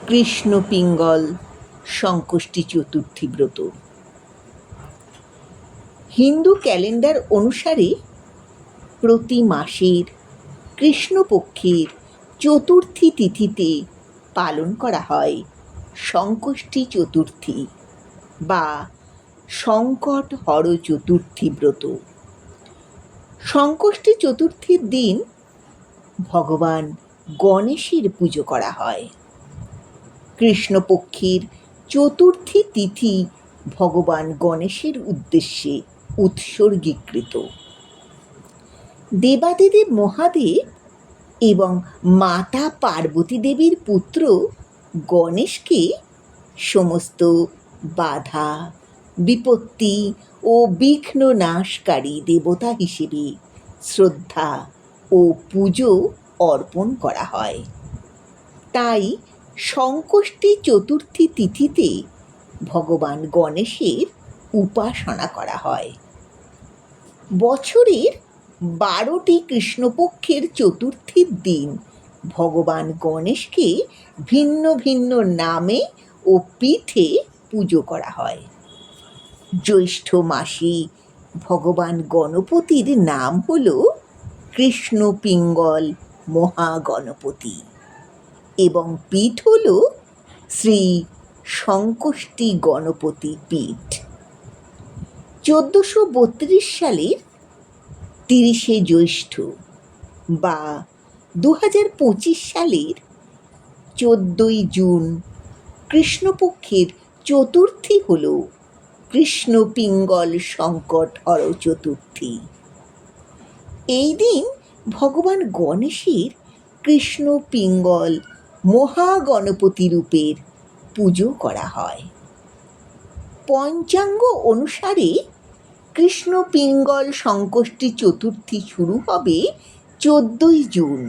কৃষ্ণ পিঙ্গল সংকষ্টি চতুর্থী ব্রত। হিন্দু ক্যালেন্ডার অনুসারে প্রতি মাসের কৃষ্ণপক্ষের চতুর্থী তিথিতে পালন করা হয় সংকষ্টি চতুর্থী বা সংকট হর চতুর্থী ব্রত। সংকষ্টি চতুর্থীর দিন ভগবান গণেশের পুজো করা হয়। কৃষ্ণপক্ষের চতুর্থী তিথি ভগবান গণেশের উদ্দেশ্যে উৎসর্গীকৃত। দেবাদিদেব মহাদেব এবং মাতা পার্বতী দেবীর পুত্র গণেশকে সমস্ত বাধা, বিপত্তি ও বিঘ্ন নাশকারী দেবতা হিসেবে শ্রদ্ধা ও পুজো অর্পণ করা হয়। তাই সংকষ্টি চতুর্থী তিথিতে ভগবান গণেশের উপাসনা করা হয়। বছরের 12টি কৃষ্ণপক্ষের চতুর্থীর দিন ভগবান গণেশকে ভিন্ন ভিন্ন নামে ও পীঠে পুজো করা হয়। জ্যৈষ্ঠ মাসে ভগবান গণপতির নাম হল কৃষ্ণ পিঙ্গল মহাগণপতি এবং পীঠ হল শ্রী সংকষ্টি গণপতি পীঠ। 1432 সালের 30শে জ্যৈষ্ঠ বা 2025 সালের 14ই জুন কৃষ্ণপক্ষের চতুর্থী হল কৃষ্ণ পিঙ্গল সংকট হর চতুর্থী। এই দিন ভগবান গণেশের কৃষ্ণ পিঙ্গল মহাগণপতি রূপের পুজো করা হয়। পঞ্চাঙ্গ অনুসারে কৃষ্ণ পিঙ্গল সংকষ্টি চতুর্থী শুরু হবে 14ই জুন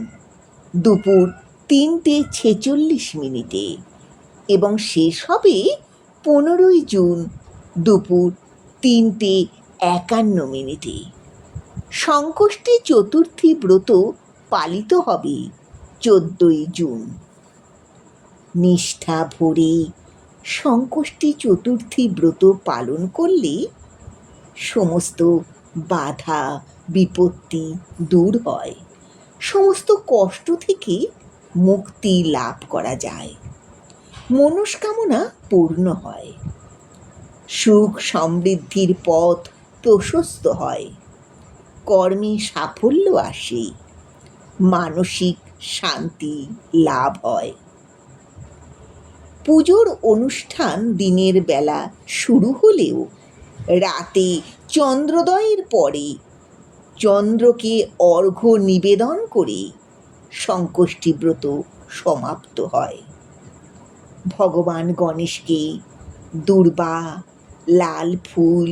দুপুর 3:46 এবং শেষ হবে 15ই জুন দুপুর 3:51। সংকষ্টি চতুর্থী ব্রত পালিত হবে 14ই জুন। নিষ্ঠা ভরে সংকষ্টি চতুর্থী ব্রত পালন করলে সমস্ত বাধা বিপত্তি দূর হয়, সমস্ত কষ্ট থেকে মুক্তি লাভ করা যায়, মনস্কামনা পূর্ণ হয়, সুখ সমৃদ্ধির পথ প্রশস্ত হয়, কর্মে সাফল্য আসে, মানসিক শান্তি লাভ হয়। পুজোর অনুষ্ঠান দিনের বেলা শুরু হলেও রাতে চন্দ্রোদয়ের পরে চন্দ্রকে অর্ঘ্য নিবেদন করে সংকষ্টি ব্রত সমাপ্ত হয়। ভগবান গণেশকে দূর্বা, লাল ফুল,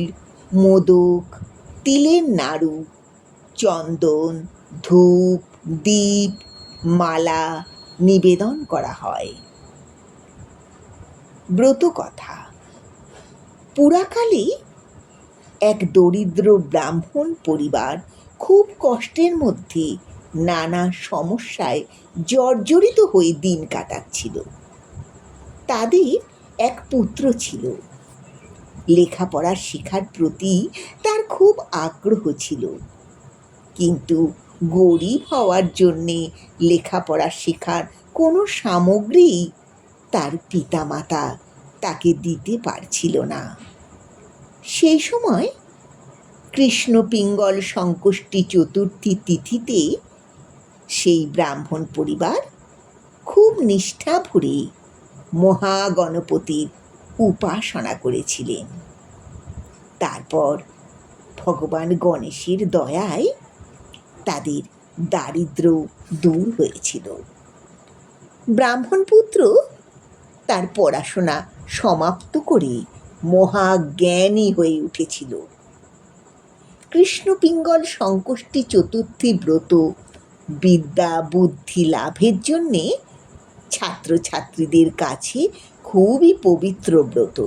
মোদক, তিলের নাড়ু, চন্দন, ধূপ, দীপ, মালা নিবেদন করা হয়। ব্রতকথা। পুরাকালে এক দরিদ্র ব্রাহ্মণ পরিবার খুব কষ্টের মধ্যে নানা সমস্যায় জর্জরিত হয়ে দিন কাটাচ্ছিল। তাদের এক পুত্র ছিল। লেখাপড়া শেখার প্রতি তার খুব আগ্রহ ছিল, কিন্তু গরিব হওয়ার জন্যে লেখাপড়া শেখার কোনো সামগ্রী তার পিতামাতা তাকে দিতে পারছিল না। সেই সময় কৃষ্ণ পিঙ্গল সংকষ্টি চতুর্থী তিথিতে সেই ব্রাহ্মণ পরিবার খুব নিষ্ঠা ভরে মহাগণপতির উপাসনা করেছিলেন। তারপর ভগবান গণেশের দয়ায় তাদের দারিদ্র্য দূর হয়েছিল। ব্রাহ্মণ পুত্র তার পড়াশোনা সমাপ্ত করে মহাজ্ঞানী হয়ে উঠেছিল। কৃষ্ণ পিঙ্গল সংকষ্টি চতুর্থী ব্রত বিদ্যা বুদ্ধি লাভের জন্যে ছাত্রছাত্রীদের কাছে খুবই পবিত্র ব্রত।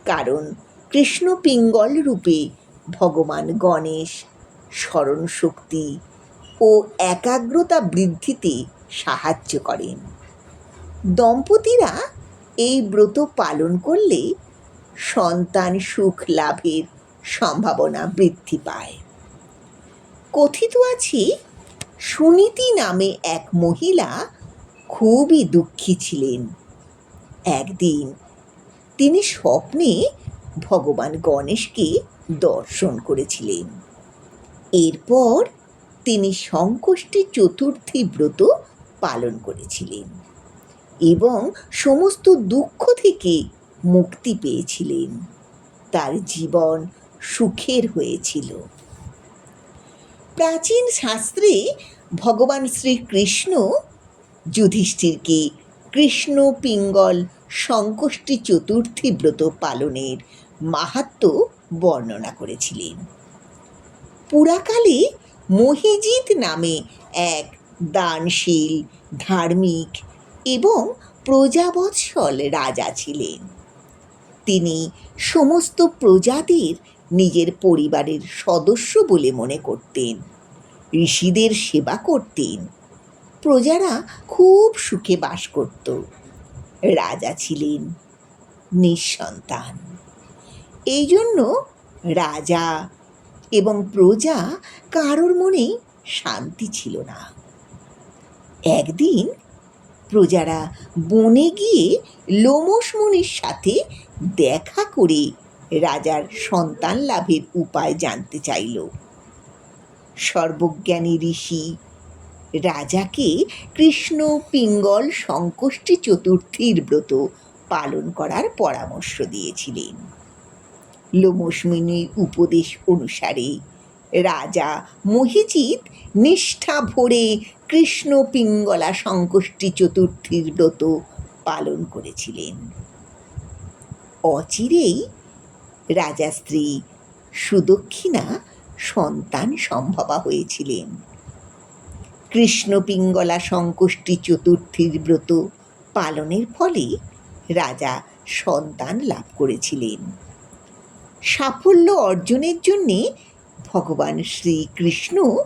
কারণ কৃষ্ণ পিঙ্গল রূপে ভগবান গণেশ স্মরণ শক্তি ও একাগ্রতা বৃদ্ধিতে সাহায্য করেন। দম্পতিরা এই ব্রত পালন করলে সন্তান সুখ লাভের সম্ভাবনা বৃদ্ধি পায়। কথিত আছে, সুনীতি নামে এক মহিলা খুবই দুঃখী ছিলেন। একদিন তিনি স্বপ্নে ভগবান গণেশকে দর্শন করেছিলেন। এরপর তিনি সংকষ্টি চতুর্থী ব্রত পালন করেছিলেন এবং সমস্ত দুঃখ থেকে মুক্তি পেয়েছিলেন। তার জীবন সুখের হয়েছিল। প্রাচীন শাস্ত্রে ভগবান শ্রীকৃষ্ণ যুধিষ্ঠিরকে কৃষ্ণ পিঙ্গল সংকষ্টি চতুর্থী ব্রত পালনের মাহাত্ম্য বর্ণনা করেছিলেন। পুরাকালে মহিজিৎ নামে এক দানশীল, ধার্মিক এবং প্রজাবৎসল রাজা ছিলেন। তিনি সমস্ত প্রজাদের নিজের পরিবারের সদস্য বলে মনে করতেন, ঋষিদের সেবা করতেন। প্রজারা খুব সুখে বাস করত। রাজা ছিলেন নিঃসন্তান। এই জন্য রাজা এবং প্রজা কারোর মনেই শান্তি ছিল না। একদিন প্রজারা বনে গিয়ে লোমশ মুনির সাথে দেখা করে রাজার সন্তান লাভের উপায় জানতে চাইল। সর্বজ্ঞানী ঋষি রাজাকে কৃষ্ণ পিঙ্গল সংকষ্টি চতুর্থীর ব্রত পালন করার পরামর্শ দিয়েছিলেন। লোমশ মুনির উপদেশ অনুসারে রাজা মহিজিৎ নিষ্ঠা ভরে কৃষ্ণ পিঙ্গলা সংকষ্টি চতুর্থীর ব্রত পালন করেছিলেন। অচিরেই রাজা স্ত্রী সুদক্ষিণা সন্তান সম্ভবা হয়েছিলেন। কৃষ্ণ পিঙ্গলা সংকষ্টি চতুর্থীর ব্রত পালনের ফলে রাজা সন্তান লাভ করেছিলেন। সাফল্য অর্জনের জন্যে ভগবান শ্রীকৃষ্ণ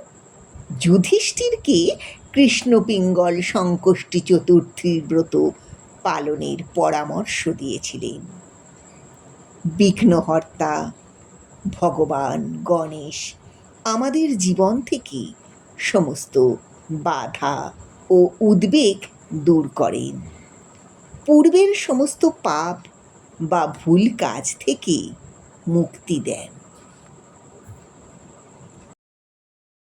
যুধিষ্ঠিরকে কৃষ্ণ পিঙ্গল সংকষ্টি চতুর্থীর ব্রত পালনের পরামর্শ দিয়েছিলেন। বিঘ্নহর্তা ভগবান গণেশ আমাদের জীবন থেকে সমস্ত বাধা ও উদ্বেগ দূর করেন। পূর্বের সমস্ত পাপ বা ভুল কাজ থেকে মুক্তি দেন।